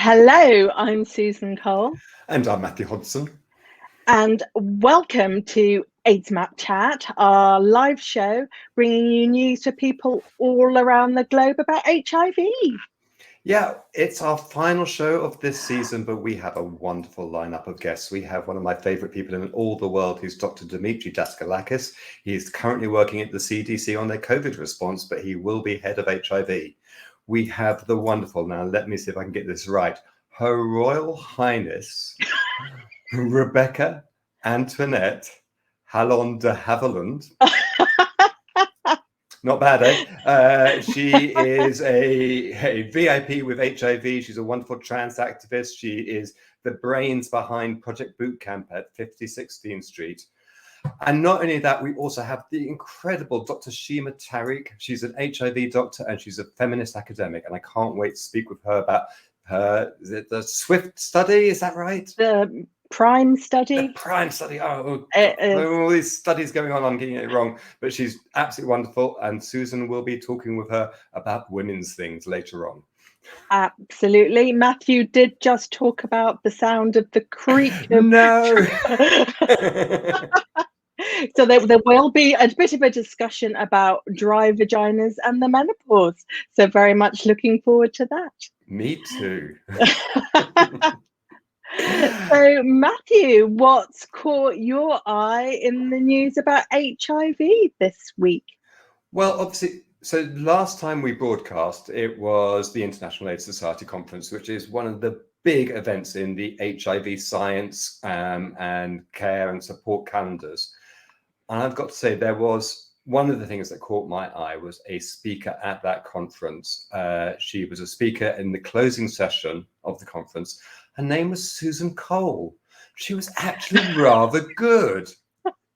Hello, I'm Susan Cole, And I'm Matthew Hodson. and welcome to aidsmapCHAT, our live show bringing you news for people all around the globe about HIV. Yeah, it's our final show of this season, but we have a wonderful lineup of guests. We have one of my favorite people in all the world, who's Dr. Demetre Daskalakis. He's currently working at the CDC on their COVID response, but he will be head of HIV. We have the wonderful, now let me see if I can get this right, Her Royal Highness, Rebecca Antoinette Havilland de Havilland. Not bad, eh? She is a VIP with HIV. She's a wonderful trans activist. She is the brains behind Project Bootcamp at 50 16th Street. And not only that, we also have the incredible Dr. Shema Tariq. She's an HIV doctor and she's a feminist academic. And I can't wait to speak with her about the SWIFT study. Is that right? The Prime study. The Prime study. Oh, there are all these studies going on. I'm getting it wrong, but she's absolutely wonderful. And Susan will be talking with her about women's things later on. Absolutely. Matthew did just talk about the sound of the creak. No. So there will be a bit of a discussion about dry vaginas and the menopause. So very much looking forward to that. Me too. So, Matthew, what's caught your eye in the news about HIV this week? Well, obviously, so last time we broadcast, it was the International AIDS Society Conference, which is one of the big events in the HIV science and care and support calendars. And I've got to say, there was one of the things that caught my eye was a speaker at that conference. She was a speaker in the closing session of the conference. Her name was Susan Cole. She was actually rather good.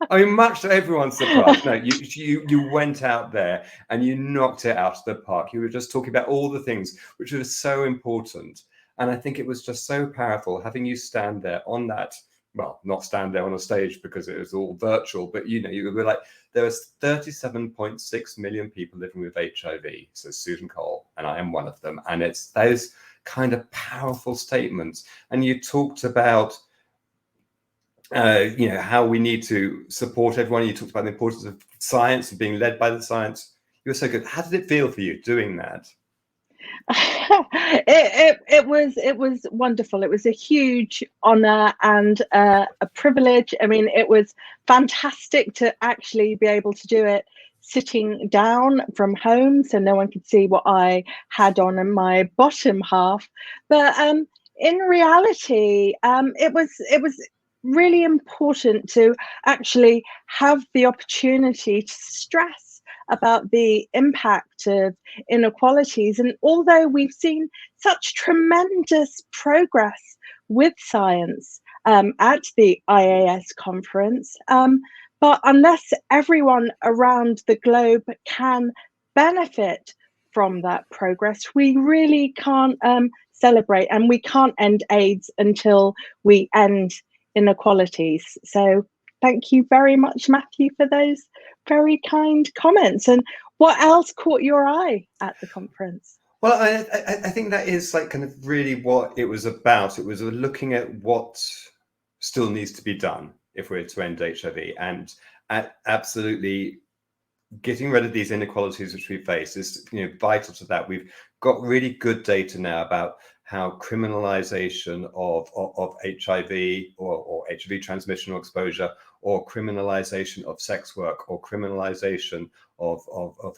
I mean, much to everyone's surprise. No, you went out there and you knocked it out of the park. You were just talking about all the things which are so important. And I think it was just so powerful having you stand there on that, well, not stand there on a stage because it was all virtual, but you were like, there was 37.6 million people living with HIV, says Susan Cole, and I am one of them. And it's those kind of powerful statements. And you talked about how we need to support everyone. You talked about the importance of science and being led by the science. You were so good. How did it feel for you doing that? It was wonderful. It was a huge honor and a privilege. I mean, it was fantastic to actually be able to do it sitting down from home, so no one could see what I had on in my bottom half. But in reality, it was really important to actually have the opportunity to stress about the impact of inequalities. And although we've seen such tremendous progress with science at the IAS conference, but unless everyone around the globe can benefit from that progress, we really can't celebrate, and we can't end AIDS until we end inequalities. So thank you very much, Matthew, for those very kind comments. And what else caught your eye at the conference? Well, I think that is like kind of really what it was about. It was looking at what still needs to be done if we're to end HIV, and absolutely getting rid of these inequalities which we face is vital to that. We've got really good data now about how criminalization of HIV or HIV transmission or exposure, or criminalization of sex work, or criminalization of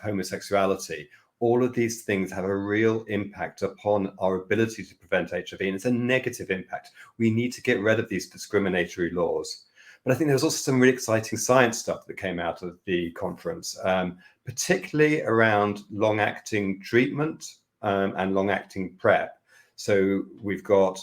homosexuality, all of these things have a real impact upon our ability to prevent HIV, and it's a negative impact. We need to get rid of these discriminatory laws. But I think there was also some really exciting science stuff that came out of the conference, particularly around long-acting treatment and long-acting PrEP. So we've got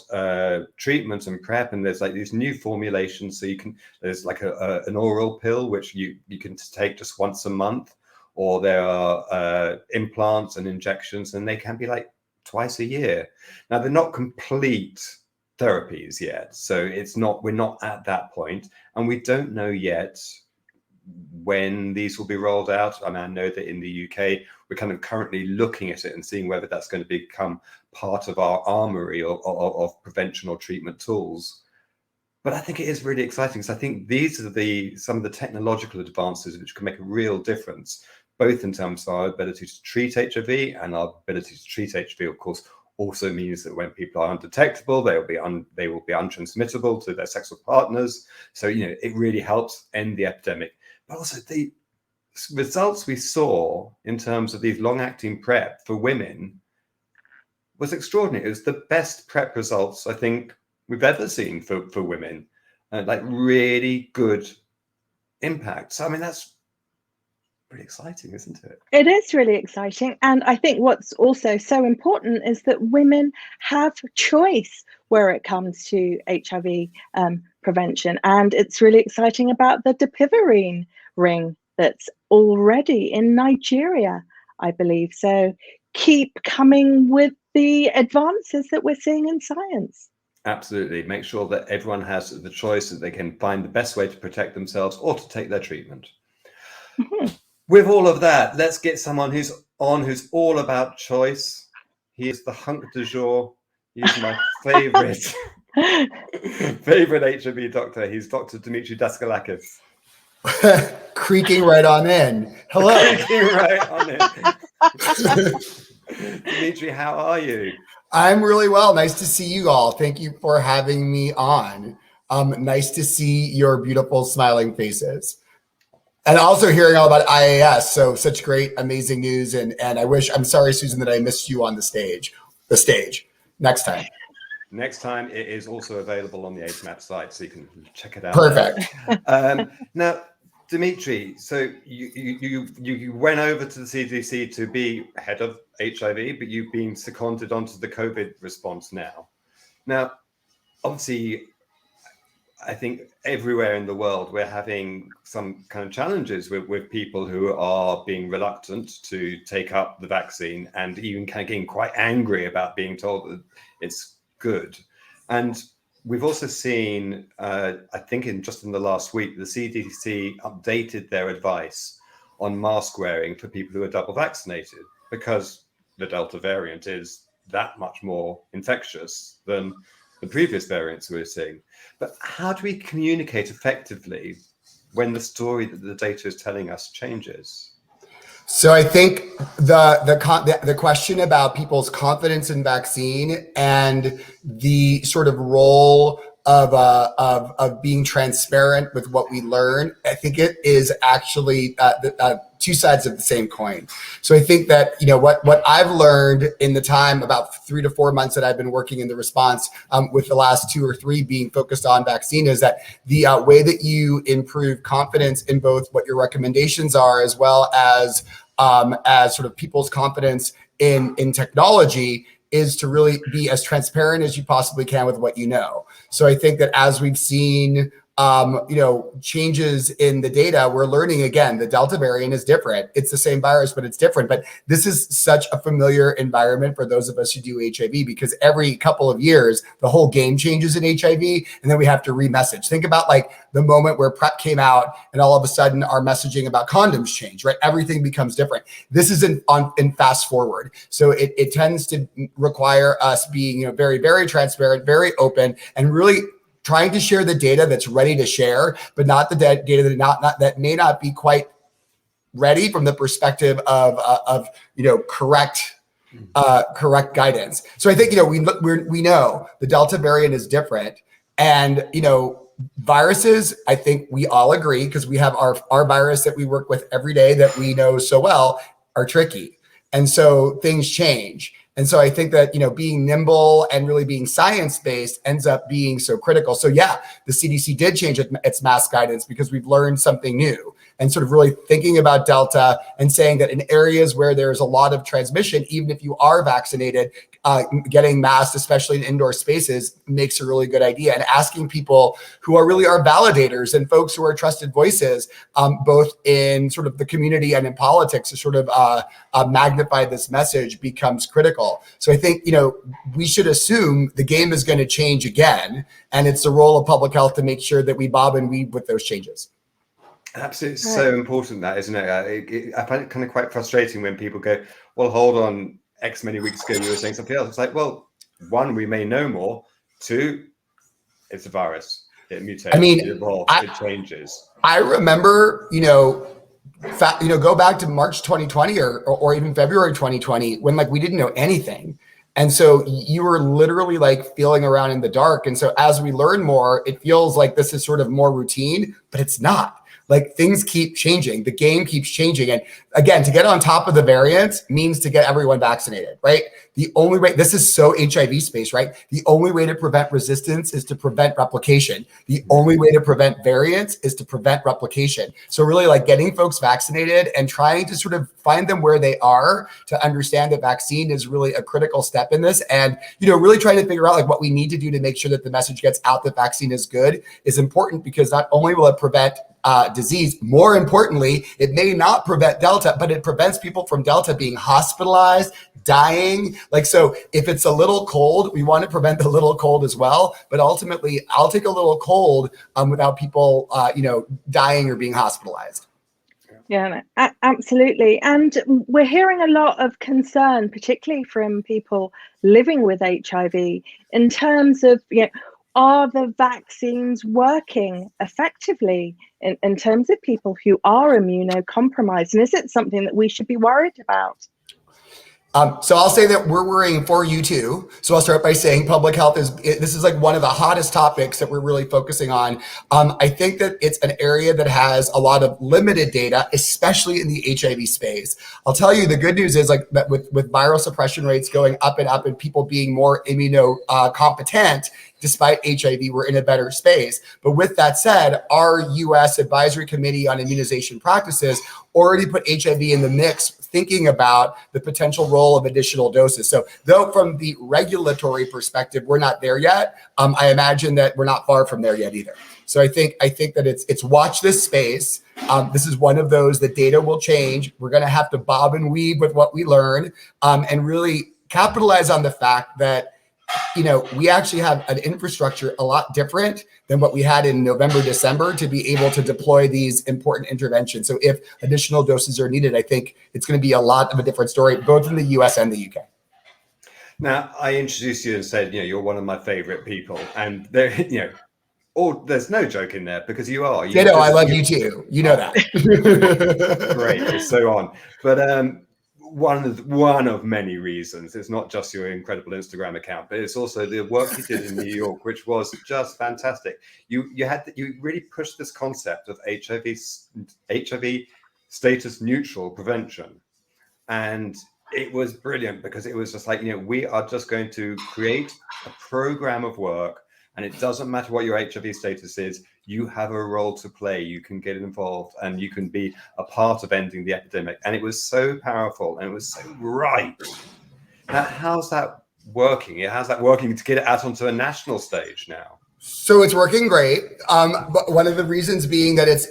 treatment and PrEP, and there's like these new formulations. So there's like an oral pill which you can take just once a month, or there are implants and injections, and they can be like twice a year. Now they're not complete therapies yet, so we're not at that point, and we don't know yet when these will be rolled out. I mean, I know that in the UK, we're kind of currently looking at it and seeing whether that's going to become part of our armory of prevention or treatment tools. But I think it is really exciting. So I think these are some of the technological advances which can make a real difference, both in terms of our ability to treat HIV, and our ability to treat HIV, of course, also means that when people are undetectable, they will be untransmittable to their sexual partners. So, it really helps end the epidemic. But also the results we saw in terms of these long-acting PrEP for women was extraordinary. It was the best PrEP results I think we've ever seen for women, like really good impact. So, I mean, that's pretty exciting, isn't it? It is really exciting. And I think what's also so important is that women have choice where it comes to HIV prevention. And it's really exciting about the dapivirine ring that's already in Nigeria, I believe. So keep coming with the advances that we're seeing in science. Absolutely. Make sure that everyone has the choice, that they can find the best way to protect themselves or to take their treatment. Mm-hmm. With all of that, let's get someone who's all about choice. He is the hunk du jour. He is my favorite HIV doctor. He's Dr. Demetre Daskalakis. Creaking right on in. Hello. Creaking right on in. Demetre, how are you? I'm really well. Nice to see you all. Thank you for having me on. Nice to see your beautiful smiling faces. And also hearing all about IAS. So such great, amazing news. And I'm sorry, Susan, that I missed you on the stage. Next time. Next time, it is also available on the aidsmap site, so you can check it out. Perfect. Now, Demetre, so you went over to the CDC to be head of HIV, but you've been seconded onto the COVID response now. Now, obviously, I think everywhere in the world, we're having some kind of challenges with people who are being reluctant to take up the vaccine, and even kind of getting quite angry about being told that it's good. And we've also seen, I think in the last week, the CDC updated their advice on mask wearing for people who are double vaccinated, because the Delta variant is that much more infectious than the previous variants we were seeing. But how do we communicate effectively when the story that the data is telling us changes? So I think the question about people's confidence in vaccine and the sort of role of being transparent with what we learn, I think it is actually two sides of the same coin. So I think that, what I've learned in the time, about 3 to 4 months that I've been working in the response, with the last 2 or 3 being focused on vaccine, is that the way that you improve confidence in both what your recommendations are, as well as sort of people's confidence in technology, is to really be as transparent as you possibly can with what you know. So I think that as we've seen, changes in the data, we're learning again, the Delta variant is different. It's the same virus, but it's different. But this is such a familiar environment for those of us who do HIV, because every couple of years, the whole game changes in HIV, and then we have to remessage. Think about like the moment where PrEP came out and all of a sudden our messaging about condoms changed, right? Everything becomes different. This is in fast forward. So it tends to require us being, very, very transparent, very open, and really trying to share the data that's ready to share, but not the data that may not be quite ready from the perspective of correct guidance. So I think we know the Delta variant is different, and viruses, I think we all agree, because we have our virus that we work with every day that we know so well, are tricky, and so things change. And so I think that, being nimble and really being science-based ends up being so critical. So yeah, the CDC did change its mask guidance because we've learned something new, and sort of really thinking about Delta and saying that in areas where there's a lot of transmission, even if you are vaccinated, getting masked, especially in indoor spaces, makes a really good idea. And asking people who are really our validators and folks who are trusted voices, both in sort of the community and in politics, to sort of magnify this message becomes critical. So I think, we should assume the game is going to change again, and it's the role of public health to make sure that we bob and weave with those changes. Absolutely, so important, that, isn't it? I find it kind of quite frustrating when people go, well, hold on, X many weeks ago you were saying something else. It's like, well, one, we may know more. Two, it's a virus. It mutates, I mean, it evolves, it changes. I remember, go back to March 2020 or even February 2020 when like we didn't know anything. And so you were literally like feeling around in the dark. And so as we learn more, it feels like this is sort of more routine, but it's not. Like things keep changing. The game keeps changing. And again, to get on top of the variants means to get everyone vaccinated, right? The only way, this is so HIV space, right? The only way to prevent resistance is to prevent replication. The only way to prevent variants is to prevent replication. So really like getting folks vaccinated and trying to sort of find them where they are to understand that vaccine is really a critical step in this. And, really trying to figure out like what we need to do to make sure that the message gets out that vaccine is good is important, because not only will it prevent disease, more importantly, it may not prevent Delta, but it prevents people from Delta being hospitalized, dying. Like, so if it's a little cold, we want to prevent the little cold as well. But ultimately, I'll take a little cold without people, dying or being hospitalized. Yeah, absolutely. And we're hearing a lot of concern, particularly from people living with HIV, in terms of, are the vaccines working effectively in terms of people who are immunocompromised? And is it something that we should be worried about? So I'll say that we're worrying for you too. So I'll start by saying public health this is like one of the hottest topics that we're really focusing on. I think that it's an area that has a lot of limited data, especially in the HIV space. I'll tell you, the good news is like that with viral suppression rates going up and people being more immunocompetent, despite HIV, we're in a better space. But with that said, our U.S. Advisory Committee on Immunization Practices already put HIV in the mix, thinking about the potential role of additional doses. So though from the regulatory perspective, we're not there yet, I imagine that we're not far from there yet either. So I think that it's watch this space. This is one of those, the data will change. We're going to have to bob and weave with what we learn, and really capitalize on the fact that we actually have an infrastructure a lot different than what we had in November, December to be able to deploy these important interventions. So if additional doses are needed, I think it's going to be a lot of a different story, both in the US and the UK. Now, I introduced you and said, you're one of my favorite people. And there, there's no joke in there, because you are. I love you too. You know that. Great, and so on. But one of many reasons, it's not just your incredible Instagram account, but it's also the work you did in New York, which was just fantastic. You really pushed this concept of HIV status neutral prevention, and it was brilliant, because it was just like, we are just going to create a program of work, and it doesn't matter what your HIV status is. You have a role to play. You can get involved, and you can be a part of ending the epidemic. And it was so powerful, and it was so right. Now, how's that working? How's that working to get it out onto a national stage now? So it's working great. But one of the reasons being that it's,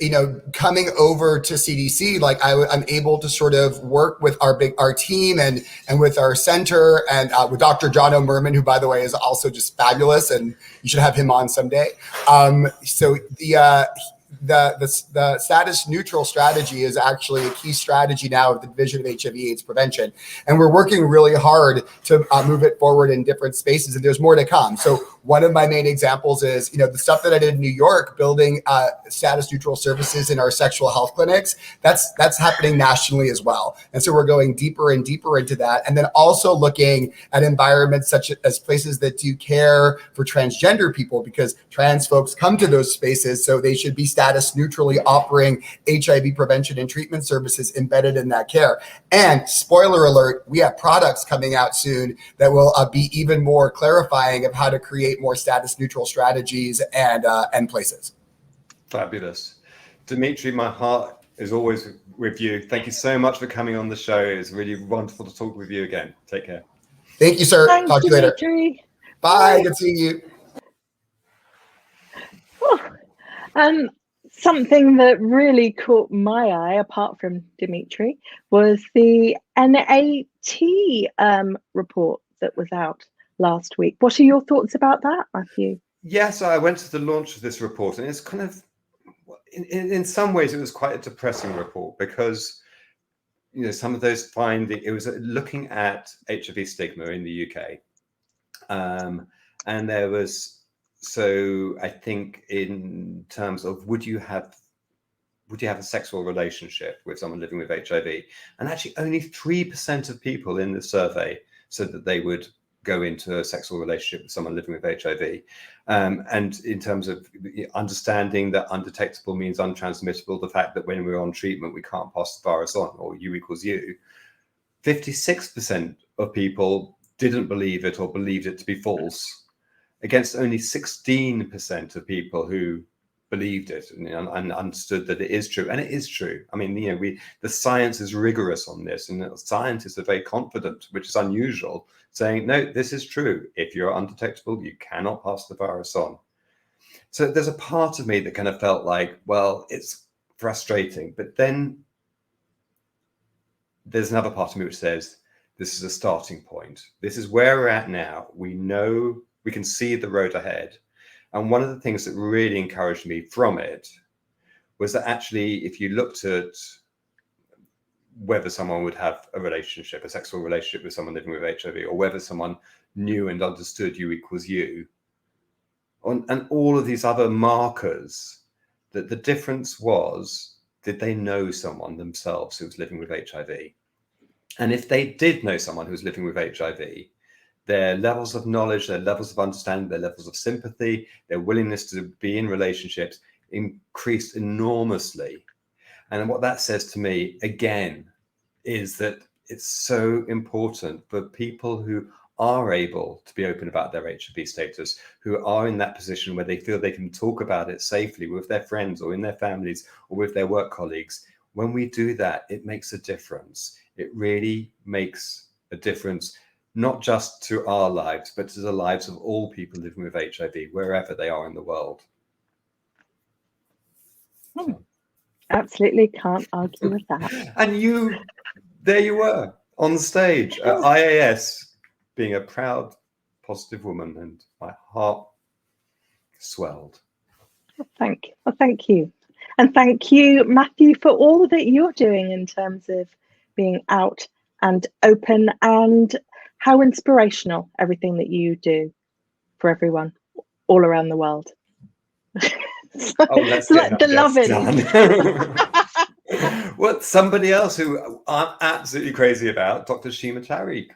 coming over to CDC, like I'm able to sort of work with our team and with our center and with Dr. John O'Merman, who, by the way, is also just fabulous, and you should have him on someday. So the status neutral strategy is actually a key strategy now of the Division of HIV/AIDS Prevention, and we're working really hard to move it forward in different spaces, and there's more to come. So one of my main examples is, the stuff that I did in New York, building status neutral services in our sexual health clinics. That's happening nationally as well, and so we're going deeper and deeper into that, and then also looking at environments such as places that do care for transgender people, because trans folks come to those spaces, so they should be status neutrally offering HIV prevention and treatment services embedded in that care. And spoiler alert, we have products coming out soon that will be even more clarifying of how to create more status neutral strategies and places. Fabulous. Demetre, my heart is always with you. Thank you so much for coming on the show. It's really wonderful to talk with you again. Take care. Thank you, sir. Thanks, Talk to you later. Demetre. Bye. Good seeing you. Something that really caught my eye, apart from Demetre, was the NAT report that was out last week. What are your thoughts about that, Matthew? Yes, I went to the launch of this report, and it's kind of, in some ways it was quite a depressing report, because some of those findings, it was looking at HIV stigma in the UK, and there was, so I think in terms of would you have a sexual relationship with someone living with HIV, and actually only 3% of people in the survey said that they would go into a sexual relationship with someone living with HIV. And in terms of understanding that undetectable means untransmittable, the fact that when we're on treatment, we can't pass the virus on, or U equals U, 56% of people didn't believe it or believed it to be false, against only 16% of people who believed it and understood that it is true. And it is true. I mean, the science is rigorous on this, and scientists are very confident, which is unusual, saying, no, this is true. If you're undetectable, you cannot pass the virus on. So there's a part of me that kind of felt like, well, it's frustrating. But then there's another part of me which says, this is a starting point. This is where we're at now. We know, we can see the road ahead. And one of the things that really encouraged me from it was that actually, if you looked at whether someone would have a sexual relationship with someone living with HIV, or whether someone knew and understood U equals U, and all of these other markers, that the difference was, did they know someone themselves who was living with HIV? And if they did know someone who was living with HIV, their levels of knowledge, their levels of understanding, their levels of sympathy, their willingness to be in relationships increased enormously. And what that says to me, again, is that it's so important for people who are able to be open about their HIV status, who are in that position where they feel they can talk about it safely with their friends or in their families or with their work colleagues. When we do that, it makes a difference. It really makes a difference, not just to our lives, but to the lives of all people living with HIV, wherever they are in the world. Absolutely can't argue with that. And there you were on the stage at IAS, being a proud, positive woman, and my heart swelled. Thank you. And thank you, Matthew, for all that you're doing in terms of being out and open, and how inspirational everything that you do for everyone all around the world. Let's get the done. Well, somebody else who I'm absolutely crazy about, Dr. Shema Tariq.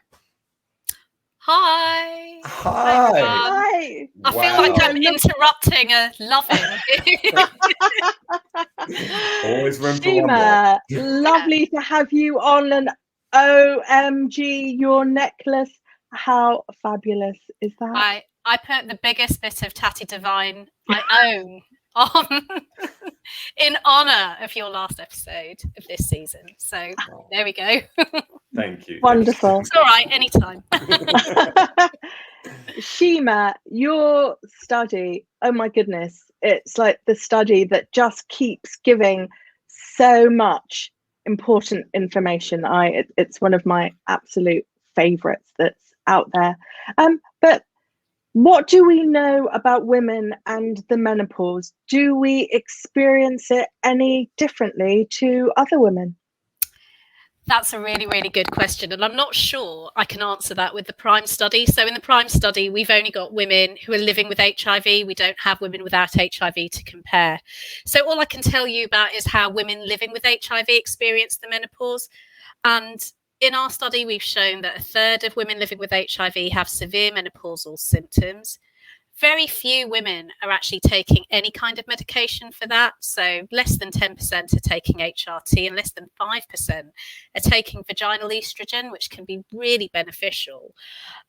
Hi. Hi. I feel like I'm interrupting a loving. Always room for Shema, lovely to have you on. And OMG, your necklace. How fabulous is that? I put the biggest bit of Tatty Divine I own on in honor of your last episode of this season. So there we go. Thank you. Wonderful. It's all right, anytime. Shema, your study, oh my goodness, it's like the study that just keeps giving so much important information. It's one of my absolute favorites that's out there. But what do we know about women and the menopause? Do we experience it any differently to other women? That's a really, really good question. And I'm not sure I can answer that with the PRIME study. So in the PRIME study, we've only got women who are living with HIV. We don't have women without HIV to compare. So all I can tell you about is how women living with HIV experience the menopause. And in our study, we've shown that 1/3 of women living with HIV have severe menopausal symptoms. Very few women are actually taking any kind of medication for that. So less than 10% are taking HRT, and less than 5% are taking vaginal estrogen, which can be really beneficial.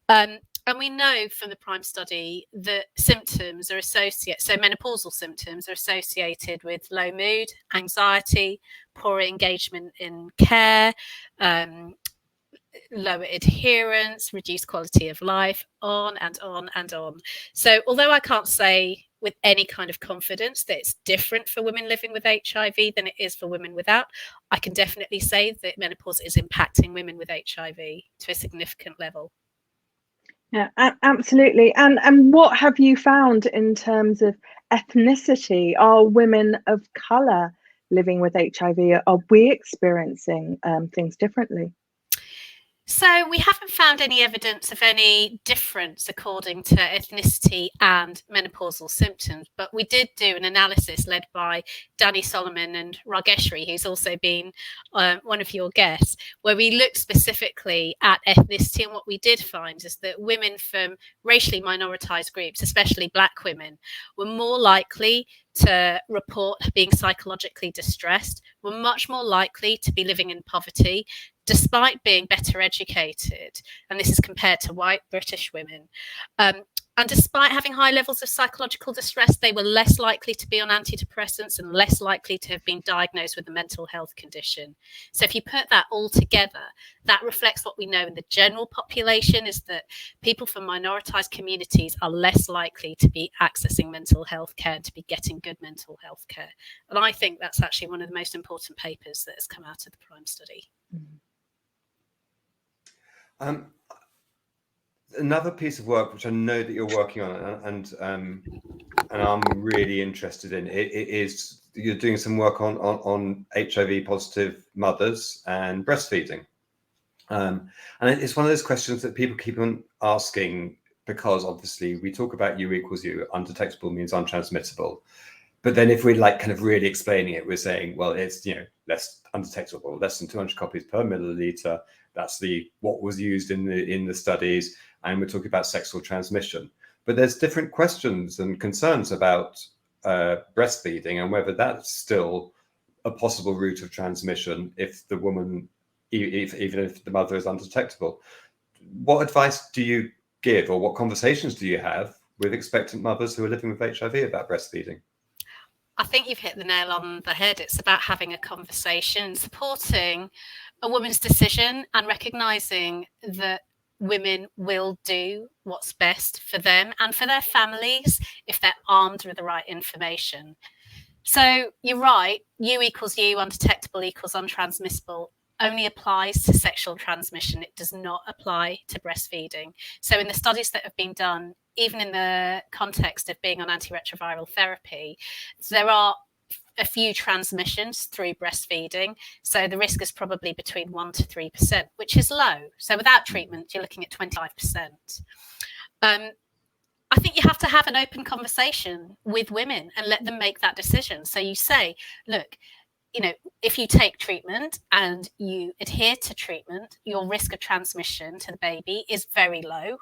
And we know from the PRIME study that symptoms are associated, so menopausal symptoms are associated with low mood, anxiety, poor engagement in care, lower adherence, reduced quality of life, on and on and on. So although I can't say with any kind of confidence that it's different for women living with HIV than it is for women without, I can definitely say that menopause is impacting women with HIV to a significant level. Yeah, absolutely. And what have you found in terms of ethnicity? Are women of colour living with HIV? Are we experiencing things differently? So we haven't found any evidence of any difference according to ethnicity and menopausal symptoms, but we did do an analysis led by Danny Solomon and Rageshri, who's also been one of your guests, where we looked specifically at ethnicity. And what we did find is that women from racially minoritized groups, especially Black women, were more likely to report being psychologically distressed, were much more likely to be living in poverty, despite being better educated, and this is compared to white British women. And despite having high levels of psychological distress, they were less likely to be on antidepressants and less likely to have been diagnosed with a mental health condition. So if you put that all together, that reflects what we know in the general population, is that people from minoritized communities are less likely to be accessing mental health care, to be getting good mental health care. And I think that's actually one of the most important papers that has come out of the PRIME study. Another piece of work which I know that you're working on, and I'm really interested in, it is you're doing some work on HIV positive mothers and breastfeeding. And it's one of those questions that people keep on asking, because obviously we talk about U equals U, undetectable means untransmittable. But then if we're like kind of really explaining it, we're saying, well, it's, you know, less undetectable, less than 200 copies per milliliter. That's what was used in the studies. And we're talking about sexual transmission. But there's different questions and concerns about breastfeeding and whether that's still a possible route of transmission if the woman, even if the mother is undetectable. What advice do you give, or what conversations do you have with expectant mothers who are living with HIV about breastfeeding? I think you've hit the nail on the head. It's about having a conversation, supporting a woman's decision and recognizing that women will do what's best for them and for their families if they're armed with the right information. So you're right, U equals U, undetectable equals untransmissible, only applies to sexual transmission. It does not apply to breastfeeding. So in the studies that have been done, even in the context of being on antiretroviral therapy, there are a few transmissions through breastfeeding. So the risk is probably between 1% to 3%, which is low. So without treatment, you're looking at 25%. I think you have to have an open conversation with women and let them make that decision. So you say, look, you know, if you take treatment and you adhere to treatment, your risk of transmission to the baby is very low.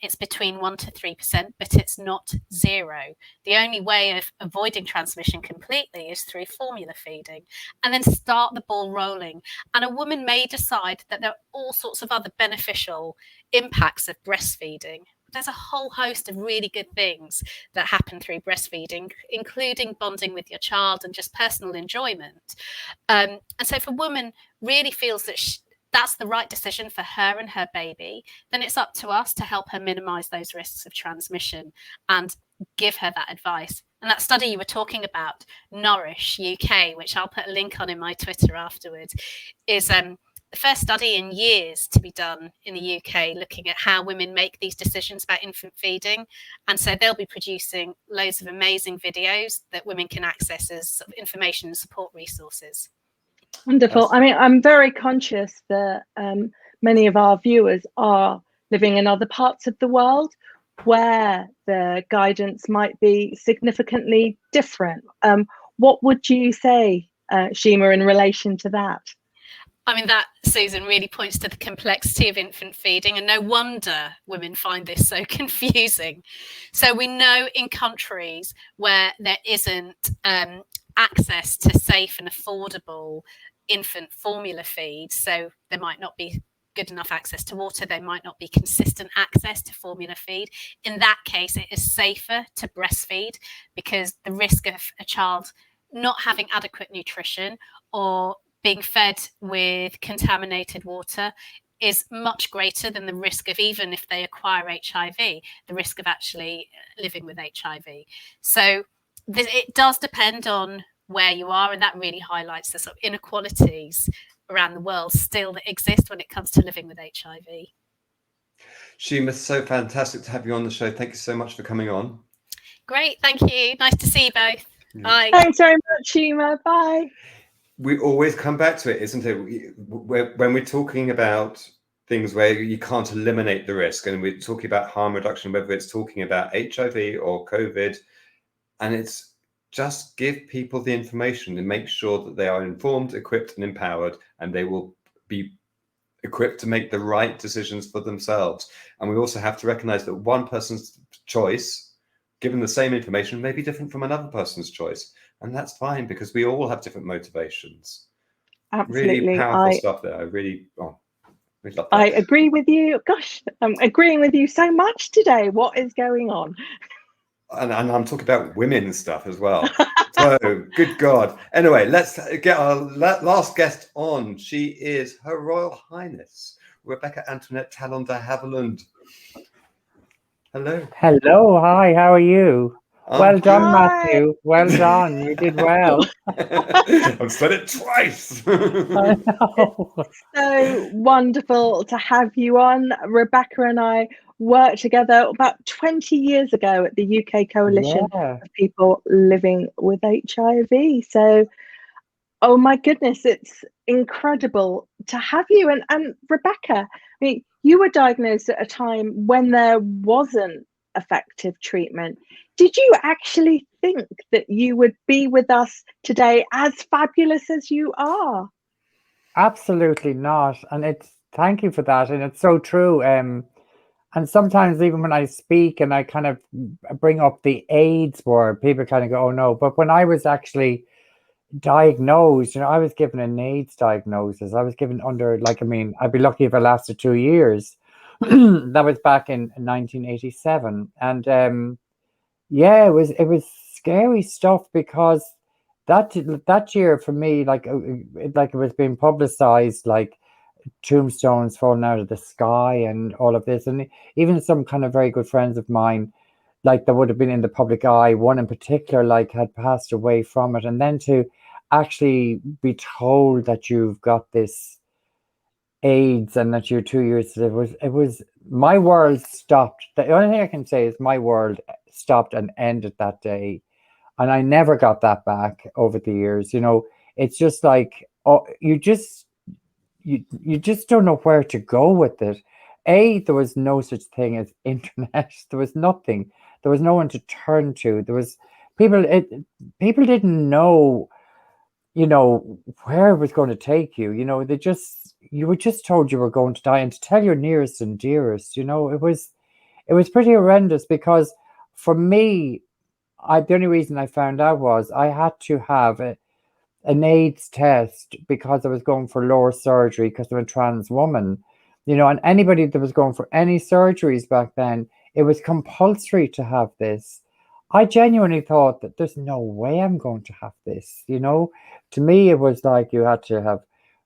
It's between 1% to 3%, but it's not zero. The only way of avoiding transmission completely is through formula feeding, and then start the ball rolling. And a woman may decide that there are all sorts of other beneficial impacts of breastfeeding. There's a whole host of really good things that happen through breastfeeding, including bonding with your child and just personal enjoyment. And so if a woman really feels that that's the right decision for her and her baby, then it's up to us to help her minimize those risks of transmission and give her that advice. And that study you were talking about, Nourish UK, which I'll put a link on in my Twitter afterwards, is the first study in years to be done in the UK looking at how women make these decisions about infant feeding. And so they'll be producing loads of amazing videos that women can access as sort of information and support resources. Wonderful. I mean, I'm very conscious that many of our viewers are living in other parts of the world where the guidance might be significantly different. What would you say, Shema, in relation to that? I mean, that, Susan, really points to the complexity of infant feeding, and no wonder women find this so confusing. So we know in countries where there isn't access to safe and affordable infant formula feed, so there might not be good enough access to water, there might not be consistent access to formula feed. In that case, it is safer to breastfeed because the risk of a child not having adequate nutrition or being fed with contaminated water is much greater than the risk of, even if they acquire HIV, the risk of actually living with HIV. So it does depend on where you are, and that really highlights the sort of inequalities around the world still that exist when it comes to living with HIV. Shema, so fantastic to have you on the show. Thank you so much for coming on. Great, thank you. Nice to see you both. Bye. Thanks very much, Shema. Bye. We always come back to it, isn't it? When we're talking about things where you can't eliminate the risk, and we're talking about harm reduction, whether it's talking about HIV or COVID, and it's just give people the information and make sure that they are informed, equipped, and empowered, and they will be equipped to make the right decisions for themselves. And we also have to recognize that one person's choice, given the same information, may be different from another person's choice. And that's fine, because we all have different motivations. Absolutely. Really powerful stuff there. I really love that. I agree with you. Gosh, I'm agreeing with you so much today. What is going on? And I'm talking about women's stuff as well. So, good God. Anyway, let's get our last guest on. She is Her Royal Highness Rebecca Antoinette Talon de Havilland. Hello. Hello. Hi. How are you? Well done, Hi. Matthew. Well done. You did well. I've said it twice. I know. So wonderful to have you on. Rebecca and I worked together about 20 years ago at the UK Coalition Yeah. of People Living with HIV. So, oh my goodness, it's incredible to have you. And Rebecca, I mean, you were diagnosed at a time when there wasn't effective treatment. Did you actually think that you would be with us today as fabulous as you are? Absolutely not. And it's thank you for that. And it's so true. And sometimes even when I speak and I kind of bring up the AIDS word, people kind of go, oh no. But when I was actually diagnosed, I was given an AIDS diagnosis. I was given under, I'd be lucky if it lasted 2 years. That was back in 1987. And yeah, it was scary stuff, because that year for me, it was being publicized, like tombstones falling out of the sky and all of this. And even some kind of very good friends of mine, like that would have been in the public eye, one in particular, like had passed away from it. And then to actually be told that you've got this AIDS and that you're 2 years, it was my world stopped. The only thing I can say is my world stopped and ended that day. And I never got that back over the years. It's just like, you just don't know where to go with it. There was no such thing as internet. There was nothing. There was no one to turn to. There was people didn't know, where it was going to take you. You were just told you were going to die, and to tell your nearest and dearest, it was pretty horrendous, because for me, the only reason I found out was I had to have an AIDS test, because I was going for lower surgery because I'm a trans woman, and anybody that was going for any surgeries back then, it was compulsory to have this. I genuinely thought that there's no way I'm going to have this, To me, it was like you had to have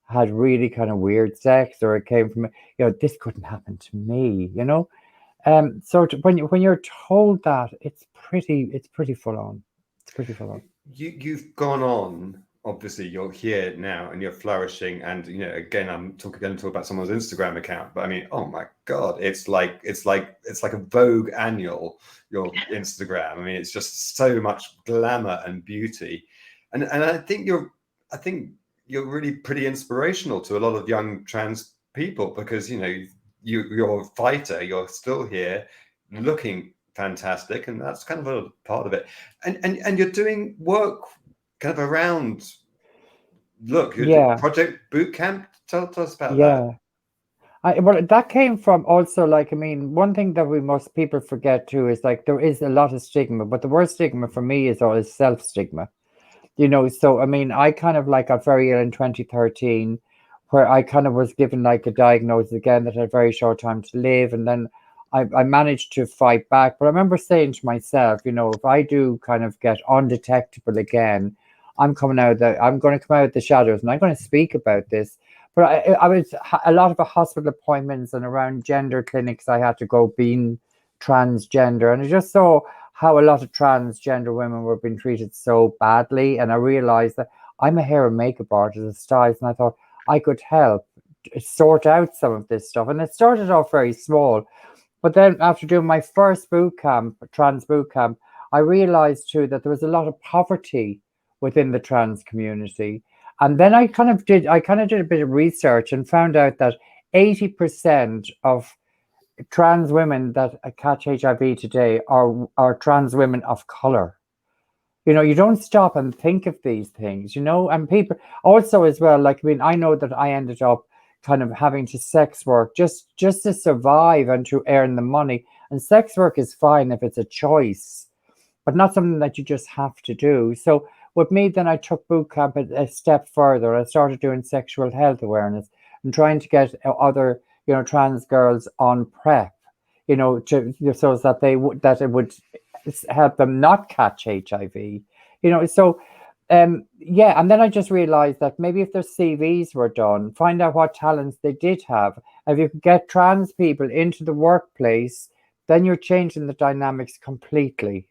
had really kind of weird sex, or it came from, this couldn't happen to me, So when you're told that, it's pretty full on. It's pretty full on. You've gone on. Obviously, you're here now and you're flourishing. And again, I'm going to talk about someone's Instagram account. But I mean, oh my God, it's like a Vogue annual. Your Instagram. I mean, it's just so much glamour and beauty. And I think you're really pretty inspirational to a lot of young trans people, because you're a fighter. You're still here, looking fantastic, and that's kind of a part of it. And you're doing work kind of around. Look, Yeah. Project Boot Camp. Tell us about that. Yeah. Well, that came from also, one thing that people forget too is, there is a lot of stigma, but the worst stigma for me is always self-stigma. So I mean, I kind of got very ill in 2013, where I kind of was given a diagnosis again that had a very short time to live, and then I managed to fight back. But I remember saying to myself, if I do kind of get undetectable again, I'm going to come out of the shadows, and I'm going to speak about this. But I was a lot of hospital appointments and around gender clinics I had to go, being transgender, and I just saw how a lot of transgender women were being treated so badly. And I realized that I'm a hair and makeup artist, a stylist, and I thought I could help sort out some of this stuff. And it started off very small. But then after doing my first boot camp, trans boot camp, I realized too that there was a lot of poverty within the trans community. And then I kind of did a bit of research and found out that 80% of trans women that catch HIV today are trans women of color. You don't stop and think of these things, and people also as well, like, I mean, I know that I ended up kind of having to sex work just to survive and to earn the money. And sex work is fine if it's a choice, but not something that you just have to do. So with me, then I took boot camp a step further. I started doing sexual health awareness and trying to get other, trans girls on PrEP, so that it would help them not catch HIV, so and then I just realized that maybe if their CVs were done, find out what talents they did have. If you could get trans people into the workplace, then you're changing the dynamics completely,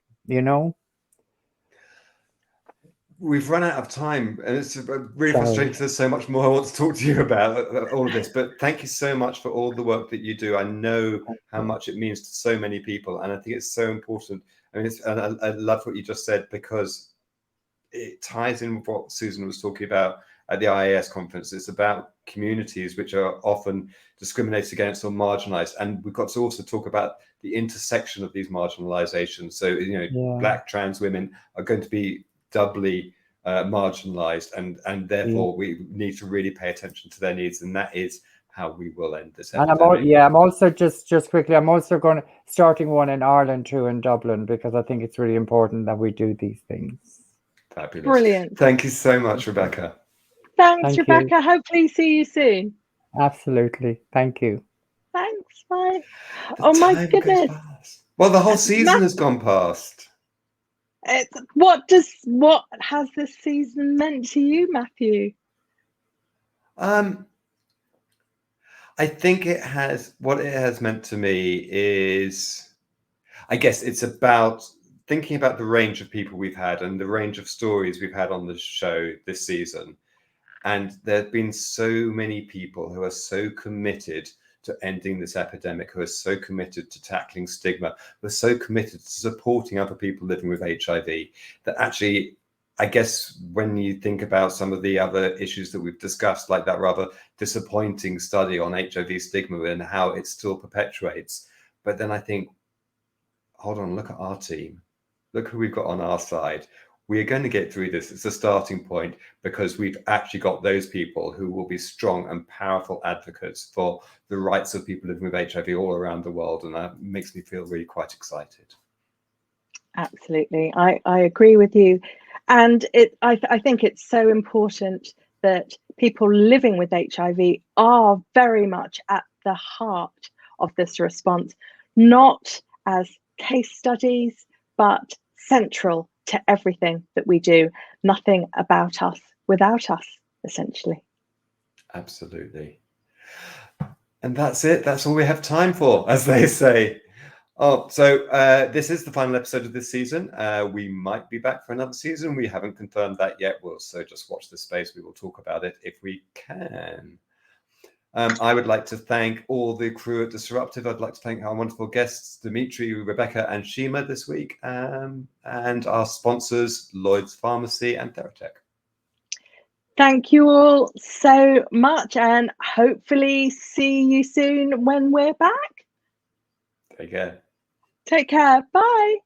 We've run out of time, and it's really frustrating because there's so much more I want to talk to you about all of this. But thank you so much for all the work that you do. I know how much it means to so many people, and I think it's so important. I mean, and I love what you just said, because it ties in with what Susan was talking about at the IAS conference. It's about communities which are often discriminated against or marginalized, and we've got to also talk about the intersection of these marginalizations. So Black trans women are going to be doubly marginalized, and therefore we need to really pay attention to their needs, and that is how we will end this epidemic. And I'm also just quickly, I'm also starting one in Ireland too, in Dublin, because I think it's really important that we do these things. Fabulous. Brilliant. Thank you so much, Rebecca. Thanks, Rebecca. Hopefully see you soon. Absolutely. Thank you. Thanks. Bye. Oh my goodness. Well, the whole season has gone past. What has this season meant to you, Matthew? I think what it has meant to me is, I guess it's about thinking about the range of people we've had and the range of stories we've had on the show this season. And there have been so many people who are so committed to ending this epidemic, who are so committed to tackling stigma, who are so committed to supporting other people living with HIV, that actually, I guess when you think about some of the other issues that we've discussed, like that rather disappointing study on HIV stigma and how it still perpetuates, but then I think, hold on, look at our team. Look who we've got on our side. We are going to get through this. It's a starting point, because we've actually got those people who will be strong and powerful advocates for the rights of people living with HIV all around the world. And that makes me feel really quite excited. Absolutely. I agree with you. And I think it's so important that people living with HIV are very much at the heart of this response, not as case studies, but central to everything that we do. Nothing about us without us, essentially. Absolutely. And that's it. That's all we have time for, as they say. Oh, so this is the final episode of this season. We might be back for another season. We haven't confirmed that yet. So just watch this space. We will talk about it if we can. I would like to thank all the crew at Disruptive. I'd like to thank our wonderful guests, Demetre, Rebecca, and Shema this week, and our sponsors, Lloyd's Pharmacy and Theratech. Thank you all so much, and hopefully see you soon when we're back. Take care. Take care. Bye.